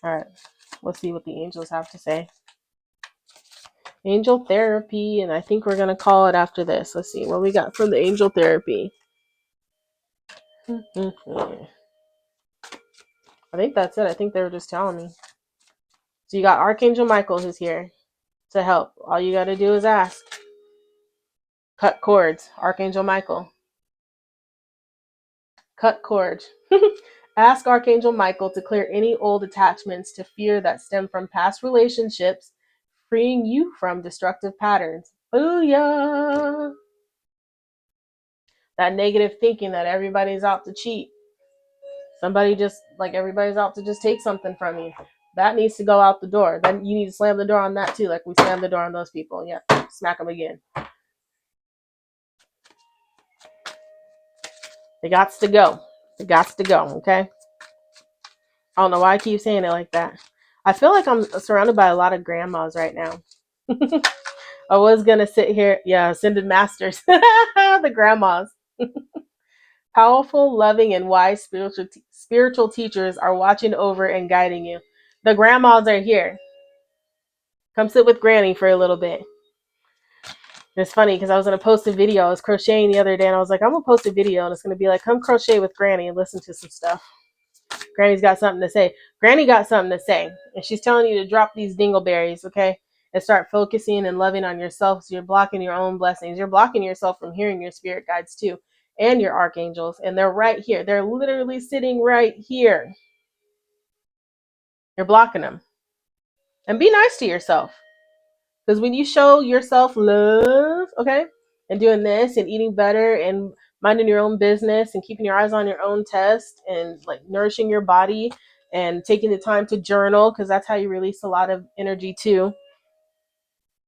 All right, let's see what the angels have to say. Angel therapy, and I think we're going to call it after this. Let's see what we got from the angel therapy. I think that's it. I think they were just telling me. So you got Archangel Michael who's here. to help. All you got to do is ask. Cut cords, Archangel Michael. Cut cords. Ask Archangel Michael to clear any old attachments to fear that stem from past relationships, freeing you from destructive patterns. Booyah! That negative thinking that everybody's out to cheat. Somebody just, like, everybody's out to just take something from you. That needs to go out the door. Then you need to slam the door on that too, like we slammed the door on those people. Yeah, smack them again. It gots to go. It gots to go, okay? I don't know why I keep saying it like that. I feel like I'm surrounded by a lot of grandmas right now. I was going to sit here. Yeah, Ascended Masters. The grandmas. Powerful, loving, and wise spiritual teachers are watching over and guiding you. The grandmas are here. Come sit with Granny for a little bit. It's funny because I was going to post a video. I was crocheting the other day and I was like, I'm going to post a video and it's going to be like, come crochet with Granny and listen to some stuff. Granny's got something to say. Granny got something to say. And she's telling you to drop these dingleberries, okay? And start focusing and loving on yourself so you're blocking your own blessings. You're blocking yourself from hearing your spirit guides too and your archangels. And they're right here. They're literally sitting right here. You're blocking them. And be nice to yourself. Because when you show yourself love, okay, and doing this and eating better and minding your own business and keeping your eyes on your own test and like nourishing your body and taking the time to journal, because that's how you release a lot of energy too.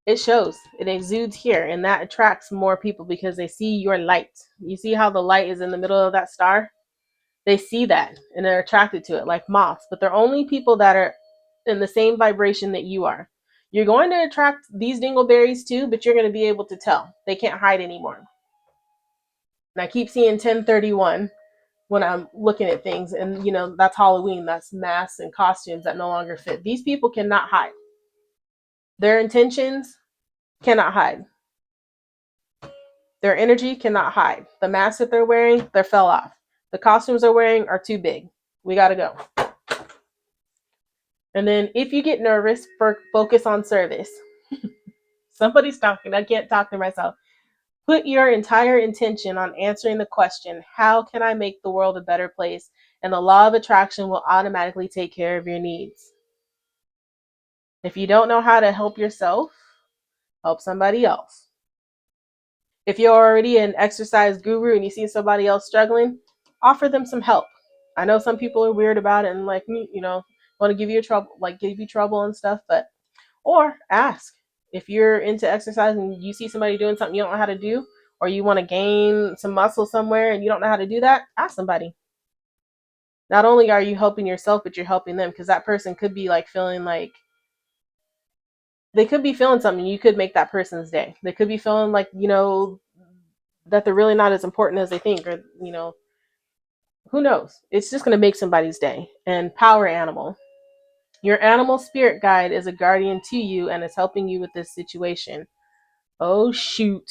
It shows, it exudes here, and that attracts more people because they see your light. You see how the light is in the middle of that star? They see that and they're attracted to it like moths, but they're only people that are in the same vibration that you are. You're going to attract these dingleberries too, but you're going to be able to tell. They can't hide anymore. And I keep seeing 1031 when I'm looking at things, and you know, that's Halloween. That's masks and costumes that no longer fit. These people cannot hide. Their intentions cannot hide. Their energy cannot hide. The masks that they're wearing, they fell off. The costumes they're wearing are too big. We got to go. And then if you get nervous, focus on service. Somebody's talking. I can't talk to myself. Put your entire intention on answering the question, how can I make the world a better place? And the law of attraction will automatically take care of your needs. If you don't know how to help yourself, help somebody else. If you're already an exercise guru and you see somebody else struggling, offer them some help. I know some people are weird about it and like, you know, want to give you trouble, like give you trouble and stuff, but or ask. If you're into exercise and you see somebody doing something you don't know how to do, or you want to gain some muscle somewhere and you don't know how to do that, ask somebody. Not only are you helping yourself, but you're helping them, because that person could be like feeling like they could be feeling something. You could make that person's day. They could be feeling like, you know, that they're really not as important as they think, or, you know, who knows? It's just going to make somebody's day. And power animal. Your animal spirit guide is a guardian to you and is helping you with this situation. Oh, shoot.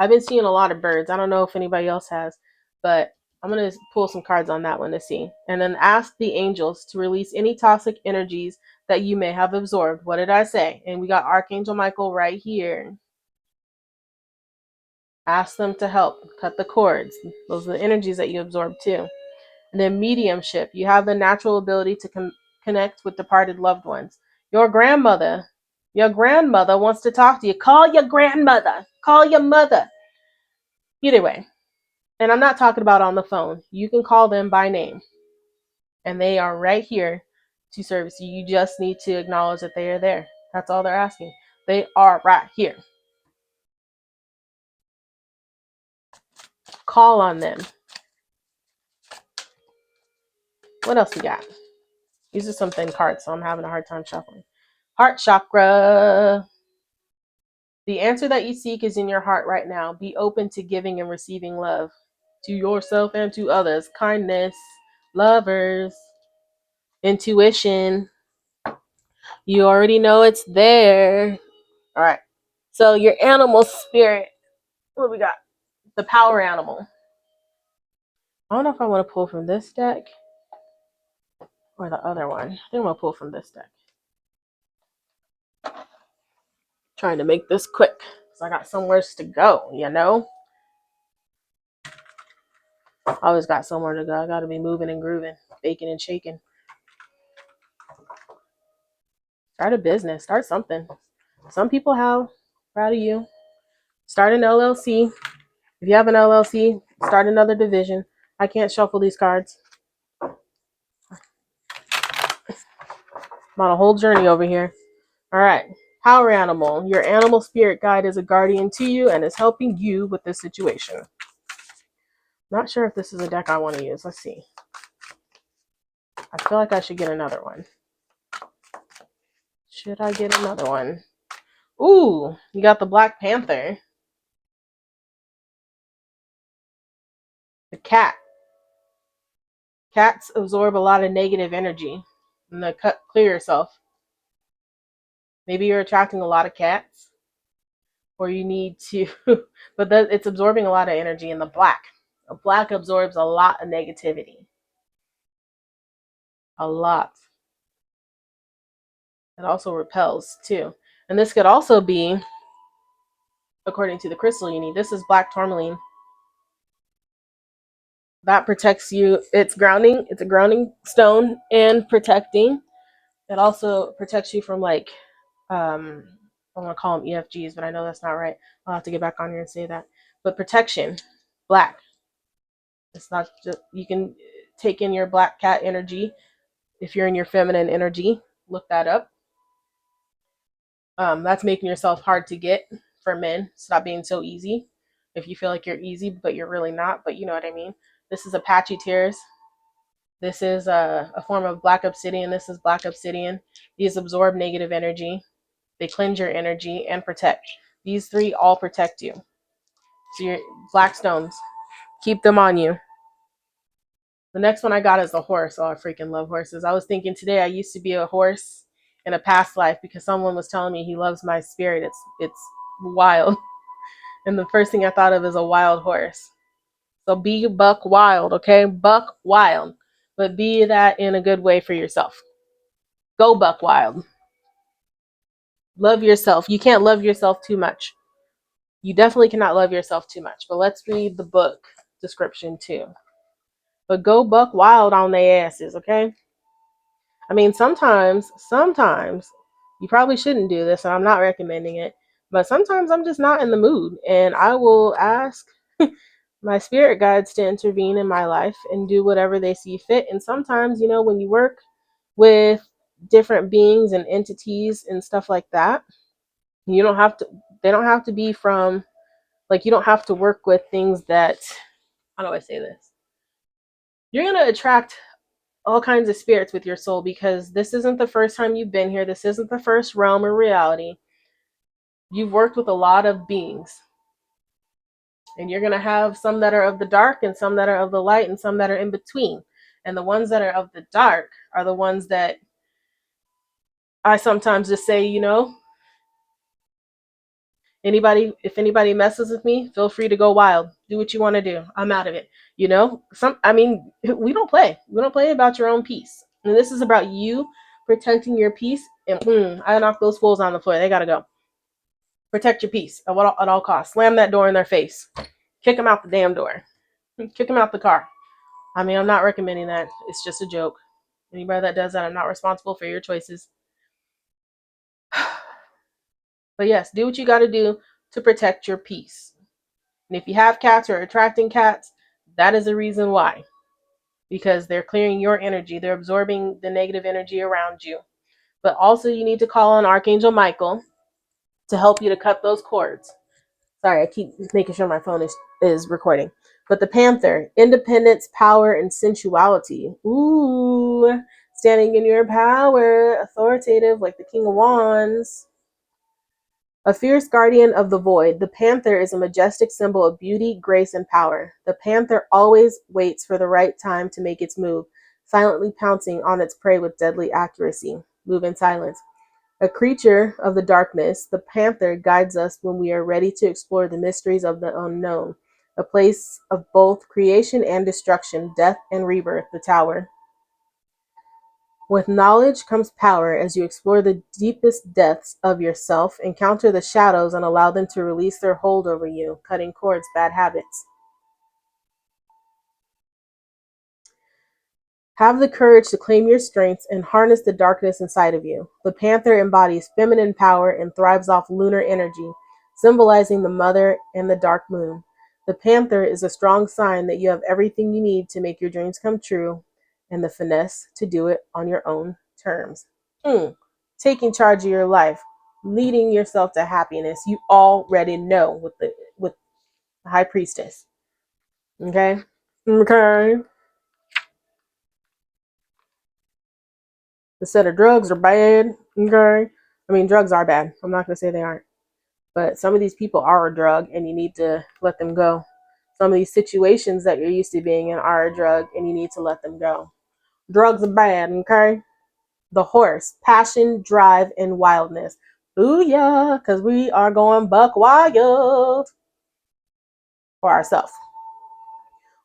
I've been seeing a lot of birds. I don't know if anybody else has, but I'm going to pull some cards on that one to see. And then ask the angels to release any toxic energies that you may have absorbed. What did I say? And we got Archangel Michael right here. Ask them to help cut the cords. Those are the energies that you absorb too. And then mediumship. You have the natural ability to connect with departed loved ones. Your grandmother wants to talk to you. Call your grandmother. Call your mother. Either way. And I'm not talking about on the phone. You can call them by name. And they are right here to service you. You just need to acknowledge that they are there. That's all they're asking. They are right here. Call on them. What else we got? These are some thin cards, so I'm having a hard time shuffling. Heart chakra. The answer that you seek is in your heart right now. Be open to giving and receiving love to yourself and to others. Kindness, lovers, intuition. You already know it's there. All right. So your animal spirit. What do we got? The power animal. I don't know if I want to pull from this deck or the other one. I think I'm going to pull from this deck. Trying to make this quick because I got somewhere to go, you know? I always got somewhere to go. I got to be moving and grooving, baking and shaking. Start a business. Start something. Some people have. Proud of you. Start an LLC. If you have an LLC, start another division. I can't shuffle these cards. I'm on a whole journey over here. All right. Power animal. Your animal spirit guide is a guardian to you and is helping you with this situation. Not sure if this is a deck I want to use. Let's see. I feel like I should get another one. Should I get another one? Ooh, you got the Black Panther. The cat. Cats absorb a lot of negative energy. And the clear yourself. Maybe you're attracting a lot of cats. Or you need to, but it's absorbing a lot of energy in the black. The black absorbs a lot of negativity. A lot. It also repels too. And this could also be, according to the crystal you need, this is black tourmaline. That protects you. It's grounding. It's a grounding stone and protecting. It also protects you from like, I want to call them EFGs, but I know that's not right. I'll have to get back on here and say that. But protection, black. It's not just, you can take in your black cat energy if you're in your feminine energy. Look that up. That's making yourself hard to get for men. Stop being so easy. If you feel like you're easy, but you're really not, but you know what I mean. This is Apache tears. This is a form of black obsidian. This is black obsidian. These absorb negative energy. They cleanse your energy and protect. These three all protect you. So your black stones, keep them on you. The next one I got is a horse. Oh, I freaking love horses. I was thinking today I used to be a horse in a past life because someone was telling me he loves my spirit. It's wild. And the first thing I thought of is a wild horse. So be buck wild, okay? Buck wild. But be that in a good way for yourself. Go buck wild. Love yourself. You can't love yourself too much. You definitely cannot love yourself too much. But let's read the book description too. But go buck wild on their asses, okay? I mean, sometimes you probably shouldn't do this, and I'm not recommending it. But sometimes I'm just not in the mood, and I will ask my spirit guides to intervene in my life and do whatever they see fit. And sometimes, you know, when you work with different beings and entities and stuff like that, you don't have to, they don't have to be from, like, you don't have to work with things that, how do I say this? You're going to attract all kinds of spirits with your soul because this isn't the first time you've been here. This isn't the first realm or reality. You've worked with a lot of beings. And you're going to have some that are of the dark and some that are of the light and some that are in between. And the ones that are of the dark are the ones that I sometimes just say, you know, if anybody messes with me, feel free to go wild. Do what you want to do. I'm out of it. You know, we don't play. We don't play about your own peace. And this is about you protecting your peace. And I knock those fools on the floor. They got to go. Protect your peace at all costs. Slam that door in their face. Kick them out the damn door. Kick them out the car. I mean, I'm not recommending that. It's just a joke. Anybody that does that, I'm not responsible for your choices. But yes, do what you got to do to protect your peace. And if you have cats or are attracting cats, that is the reason why. Because they're clearing your energy. They're absorbing the negative energy around you. But also you need to call on Archangel Michael to help you to cut those cords. Sorry, I keep making sure my phone is recording. But the Panther, independence, power, and sensuality. Ooh, standing in your power, authoritative like the King of Wands. A fierce guardian of the void, the panther is a majestic symbol of beauty, grace, and power. The panther always waits for the right time to make its move, silently pouncing on its prey with deadly accuracy. Move in silence. A creature of the darkness, the panther guides us when we are ready to explore the mysteries of the unknown, a place of both creation and destruction, death and rebirth, the tower. With knowledge comes power as you explore the deepest depths of yourself, encounter the shadows, and allow them to release their hold over you, cutting cords, bad habits. Have the courage to claim your strengths and harness the darkness inside of you. The panther embodies feminine power and thrives off lunar energy, symbolizing the mother and the dark moon. The panther is a strong sign that you have everything you need to make your dreams come true and the finesse to do it on your own terms. Taking charge of your life, leading yourself to happiness. You already know with the high priestess. Okay? Okay. The set of drugs are bad. Okay. I mean, drugs are bad. I'm not going to say they aren't. But some of these people are a drug and you need to let them go. Some of these situations that you're used to being in are a drug and you need to let them go. Drugs are bad, okay? The horse, passion, drive, and wildness. Booyah, because we are going buck wild for ourselves.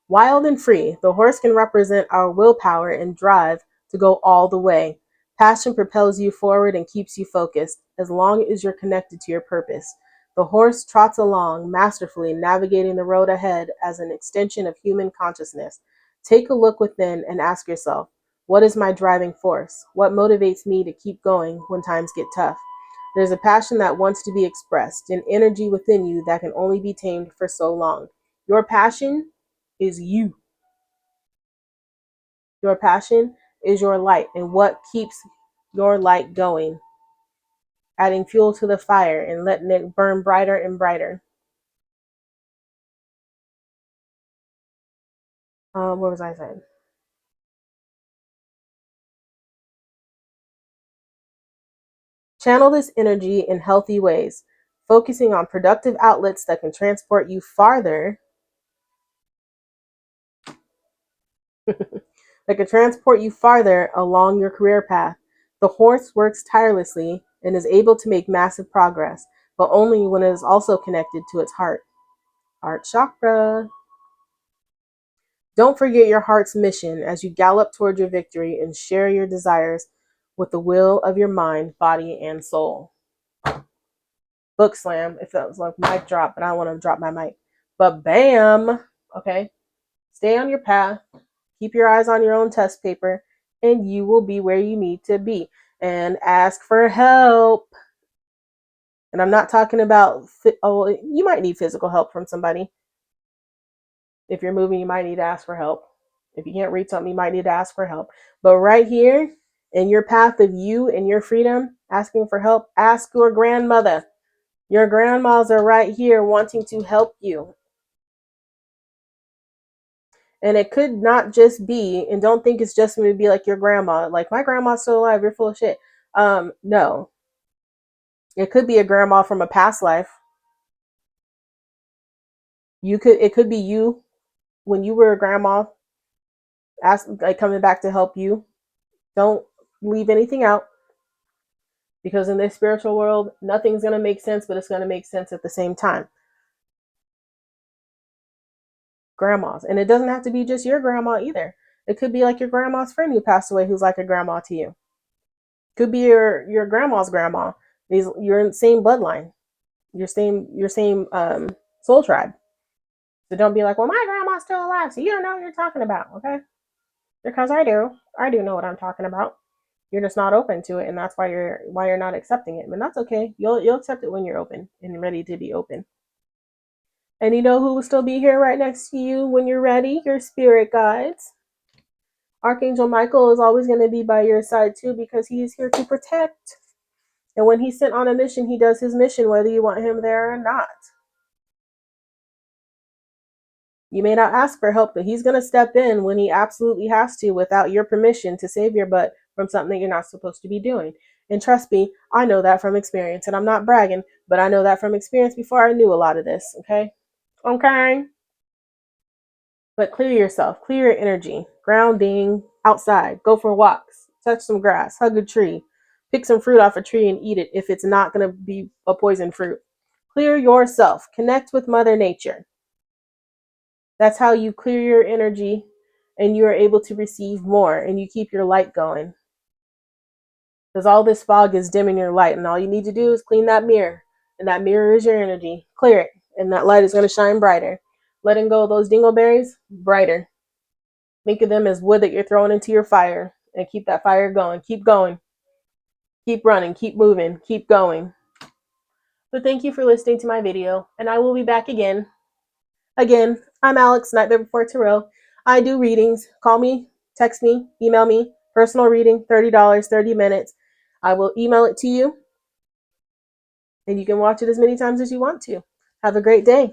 Wild and free, the horse can represent our willpower and drive to go all the way. Passion propels you forward and keeps you focused as long as you're connected to your purpose. The horse trots along, masterfully navigating the road ahead as an extension of human consciousness. Take a look within and ask yourself, what is my driving force? What motivates me to keep going when times get tough? There's a passion that wants to be expressed, an energy within you that can only be tamed for so long. Your passion is you. Your passion is your light and what keeps your light going, adding fuel to the fire and letting it burn brighter and brighter. What was I saying? Channel this energy in healthy ways, focusing on productive outlets that can transport you farther, along your career path. The horse works tirelessly and is able to make massive progress, but only when it is also connected to its heart. Heart chakra. Don't forget your heart's mission as you gallop toward your victory and share your desires with the will of your mind, body, and soul. Book slam, if that was like mic drop, but I don't want to drop my mic. But bam, okay? Stay on your path, keep your eyes on your own test paper, and you will be where you need to be. And ask for help. And I'm not talking about, you might need physical help from somebody. If you're moving, you might need to ask for help. If you can't read something, you might need to ask for help. But right here, in your path of you and your freedom, asking for help, ask your grandmother. Your grandmas are right here wanting to help you. And it could not just be, and don't think it's just going to be like your grandma. Like, my grandma's still alive, you're full of shit. No. It could be a grandma from a past life. It could be you when you were a grandma, coming back to help you. Don't leave anything out. Because in this spiritual world, nothing's going to make sense, but it's going to make sense at the same time. Grandmas. And it doesn't have to be just your grandma either. It could be like your grandma's friend who passed away who's like a grandma to you. Could be your grandma's grandma. You're in the same bloodline. Your same soul tribe. So don't be like, well, my grandma's still alive, so you don't know what you're talking about, okay? Because I do. I do know what I'm talking about. You're just not open to it, and that's why you're not accepting it. But that's okay. You'll accept it when you're open and ready to be open. And you know who will still be here right next to you when you're ready? Your spirit guides. Archangel Michael is always going to be by your side too, because he is here to protect. And when he's sent on a mission, he does his mission whether you want him there or not. You may not ask for help, but he's going to step in when he absolutely has to without your permission to save your butt from something you're not supposed to be doing. And trust me, I know that from experience. And I'm not bragging, but I know that from experience before I knew a lot of this, okay? Okay? But clear yourself, clear your energy, grounding outside, go for walks, touch some grass, hug a tree, pick some fruit off a tree and eat it if it's not going to be a poison fruit. Clear yourself, connect with Mother Nature. That's how you clear your energy and you are able to receive more and you keep your light going. because all this fog is dimming your light, and all you need to do is clean that mirror, and that mirror is your energy. Clear it, and that light is going to shine brighter. Letting go of those dingleberries, brighter. Think of them as wood that you're throwing into your fire, and keep that fire going. Keep going. Keep running. Keep moving. Keep going. So thank you for listening to my video, and I will be back again. Again, I'm Alex, Nightmare Before Tarot. I do readings. Call me, text me, email me. Personal reading, $30, 30 minutes. I will email it to you, and you can watch it as many times as you want to. Have a great day.